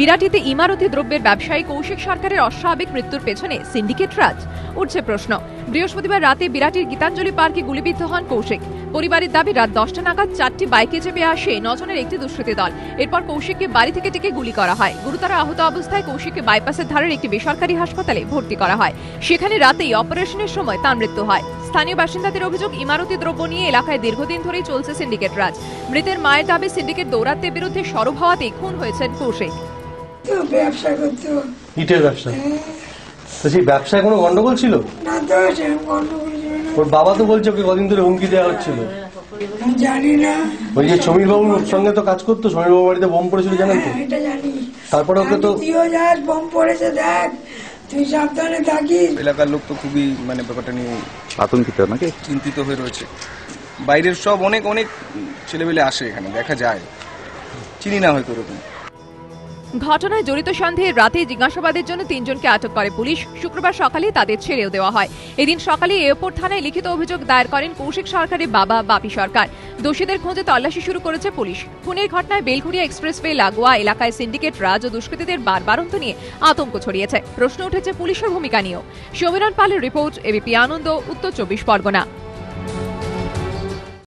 বিরাটিতে ইমারতি দ্রব্যের ব্যবসায়ী কৌশিক সরকারের অস্বাভাবিক মৃত্যুর পেছনে সিন্ডিকেট রাজ, উঠছে প্রশ্ন। বৃহস্পতিবার রাতে বিরাটির গীতাঞ্জলি পার্কে গুলিবিদ্ধ হন কৌশিক। পরিবারের দাবি, রাত 10টা নাগাদ 4টি বাইকে চেপে আসে 9 জনের একটি দুষ্কৃতী দল। এরপর কৌশিককে বাড়ি থেকে ডেকে গুলি করা হয়। গুরুতর আহত অবস্থায় কৌশিককে বাইপাসের ধারের একটি বেসরকারি হাসপাতালে ভর্তি করা হয়। সেখানে রাতেই অপারেশনের সময় তার মৃত্যু হয়। স্থানীয় বাসিন্দাদের অভিযোগ, ইমারতি দ্রব্য নিয়ে এলাকায় দীর্ঘদিন ধরেই চলছে সিন্ডিকেট রাজ। মৃতের মায়ের দাবি, সিন্ডিকেট দৌরাত্মের বিরুদ্ধে সরব হওয়াতেই খুন হয়েছেন কৌশিক। ব্যবসা করতো, ইটের ব্যবসা। তো সেই ব্যবসায় কোনো গন্ডগোল ছিল না? তো গন্ডগোল ছিল না। ওর বাবা তো বলছে ওকে কদিন ধরে হুমকি দেওয়া হচ্ছিল। জানি না। ওই যে সমীর বাবুর সঙ্গে তো কাজ করতো, সমীর বাবুর বাড়িতে বোম পড়েছিল, জানেন তো? এটা জানি। তারপরে ওকে তো তুইও যাস, বোম পড়েছে, দেখ, তুই সাবধানে থাকিস। এলাকার লোক তো খুবই ব্যাপারটা নিয়ে আতঙ্কিত, নাকি চিন্তিত হয়ে রয়েছে। বাইরের সব অনেক অনেক ছেলেমেলে আসে এখানে, দেখা যায়, চিনি না হয়তো এরকম। ঘটনায় জড়িত সন্দেহে রাতে জিজ্ঞাসাবাদের জন্য 3 জনকে আটক করে পুলিশ। শুক্রবার সকালে তাদের ছেড়েও দেওয়া হয়। এদিন সকালে এয়ারপোর্ট থানায় লিখিত অভিযোগ দায়ের করেন কৌশিক সরকারের বাবা বাপি সরকার। দোষীদের খোঁজে তল্লাশি শুরু করেছে পুলিশ। খুনের ঘটনায় বেলঘরিয়া এক্সপ্রেসওয়ে লাগোয়া এলাকায় সিন্ডিকেট রাজ ও দুষ্কৃতীদের বারবারন্ত নিয়ে আতঙ্ক ছড়িয়েছে। প্রশ্ন উঠেছে পুলিশের ভূমিকা নিয়েও। সমীরণ পালের রিপোর্ট, এবিপি আনন্দ, উত্তর 24 পরগনা।